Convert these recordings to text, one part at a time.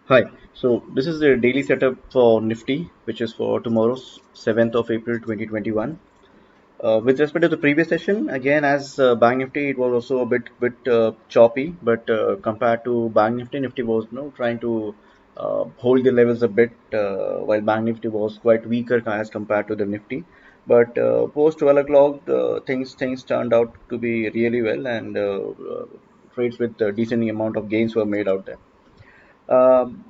Hi, so this is the daily setup for Nifty, which is for tomorrow's 7th of April 2021. With respect to the previous session, again, as Bank Nifty, it was also a bit choppy, but compared to Bank Nifty, Nifty was trying to hold the levels a bit, while Bank Nifty was quite weaker as compared to the Nifty. But post 12 o'clock, things turned out to be really well, and trades with a decent amount of gains were made out there.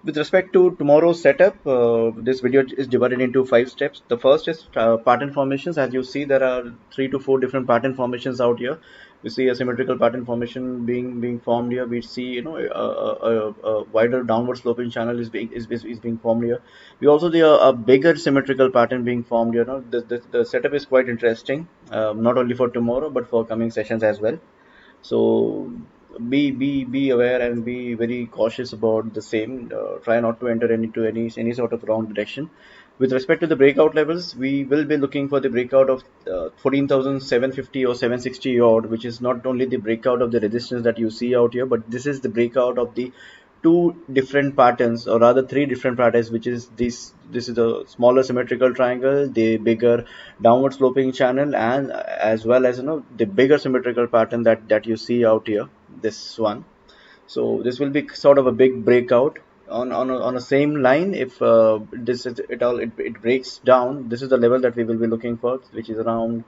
With respect to tomorrow's setup, this video is divided into 5 steps. The first is pattern formations. As you see, there are 3 to 4 different pattern formations out here. We see a symmetrical pattern formation being formed here. We see a wider downward sloping channel is being formed here. We also see a bigger symmetrical pattern being formed here. The setup is quite interesting, not only for tomorrow but for coming sessions as well. So be aware and be very cautious about the same. Try not to enter into any sort of wrong direction. With respect to the breakout levels, we will be looking for the breakout of 14,750 or 760 odd, which is not only the breakout of the resistance that you see out here, but this is the breakout of the two different patterns, or rather three different patterns, which is this is a smaller symmetrical triangle, the bigger downward sloping channel, and as well as the bigger symmetrical pattern that you see out here, this one. So this will be sort of a big breakout on a same line. If this is it breaks down, this is the level that we will be looking for, which is around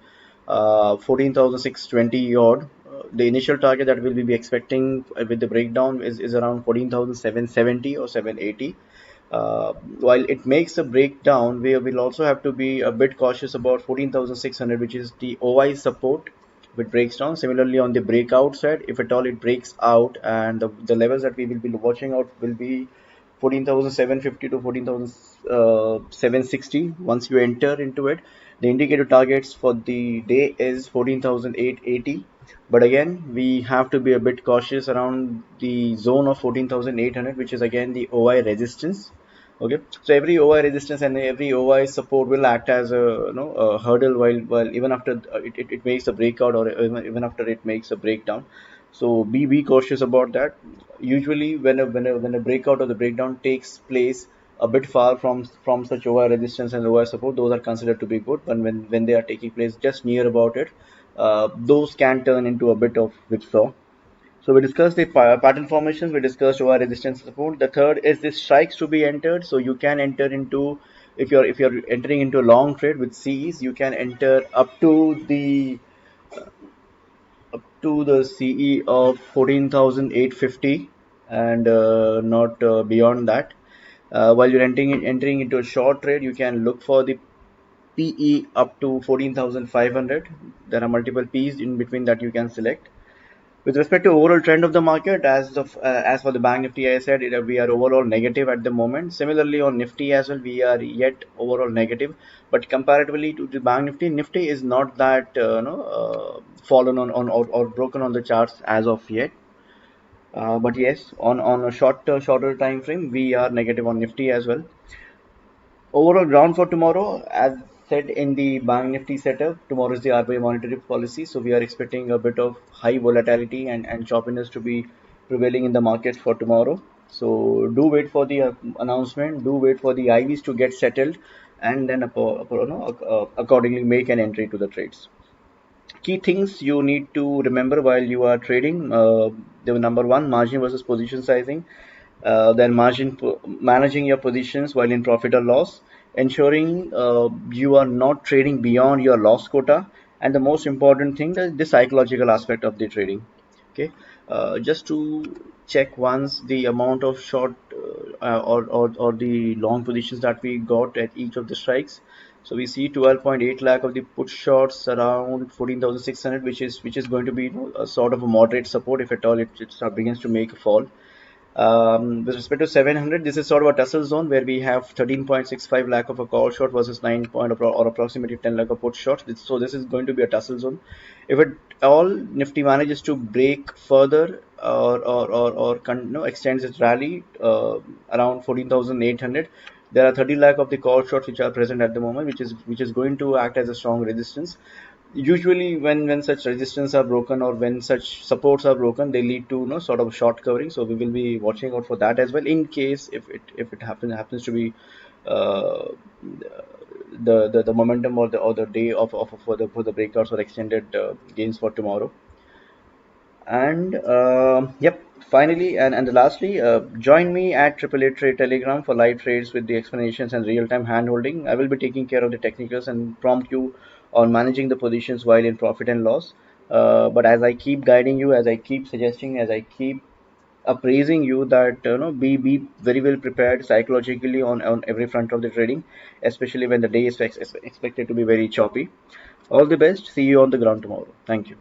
14,620 odd. The initial target that we'll be expecting with the breakdown is around 14,770 or 780. While it makes a breakdown, we will also have to be a bit cautious about 14,600, which is the OI support, which breaks down. Similarly, on the breakout side, if at all it breaks out, and the levels that we will be watching out will be 14,750 to 14,760. Once you enter into it, the indicator targets for the day is 14,880. But again, we have to be a bit cautious around the zone of 14,800, which is again the OI resistance. Okay, so every OI resistance and every OI support will act as a hurdle, while even after it makes a breakout, or even after it makes a breakdown. So be cautious about that. Usually when a breakout or the breakdown takes place a bit far from such OI resistance and OI support, those are considered to be good. But when they are taking place just near about it, those can turn into a bit of whipsaw. So we discussed the pattern formations, we discussed OR resistance support. The third is the strikes to be entered. So you can enter into, if you're entering into a long trade with Cs, you can enter up to the CE of 14,850, and not beyond that. While you're entering into a short trade, you can look for the PE up to 14,500. There are multiple P's in between that you can select. With respect to overall trend of the market, as for the Bank Nifty, I said we are overall negative at the moment. Similarly, on Nifty as well, we are yet overall negative. But comparatively to the Bank Nifty, Nifty is not that fallen on or broken on the charts as of yet. But yes, on a shorter time frame, we are negative on Nifty as well. Overall ground for tomorrow, as said in the Bank Nifty setup, tomorrow is the RBI Monetary Policy, so we are expecting a bit of high volatility and choppiness to be prevailing in the markets for tomorrow. So do wait for the announcement, do wait for the IVs to get settled, and then accordingly make an entry to the trades. Key things you need to remember while you are trading: the number one, margin versus position sizing. Then managing your positions while in profit or loss, ensuring you are not trading beyond your loss quota, and the most important thing is the psychological aspect of the trading. Okay, just to check once the amount of short or the long positions that we got at each of the strikes. So we see 12.8 lakh of the put shorts around 14,600, which is going to be a sort of a moderate support if at all it begins to make a fall. With respect to 700, this is sort of a tussle zone where we have 13.65 lakh of a call short versus 9 point or approximately 10 lakh of put short. So this is going to be a tussle zone. If it all Nifty manages to break further or extends its rally around 14,800, there are 30 lakh of the call shorts which are present at the moment, which is going to act as a strong resistance. usually when such resistance are broken or when such supports are broken, they lead to, sort of short covering. So we will be watching out for that as well, in case if it happens to be uh, the momentum or the day of for the breakouts or extended gains for tomorrow. And yep, finally and lastly, join me at Triple A Trade Telegram for live trades with the explanations and real-time hand-holding. I will be taking care of the technicals and prompt you on managing the positions while in profit and loss. But as I keep guiding you, as I keep suggesting, as I keep appraising you, that be very well prepared psychologically on every front of the trading, especially when the day is expected to be very choppy. All the best. See you on the ground tomorrow. Thank you.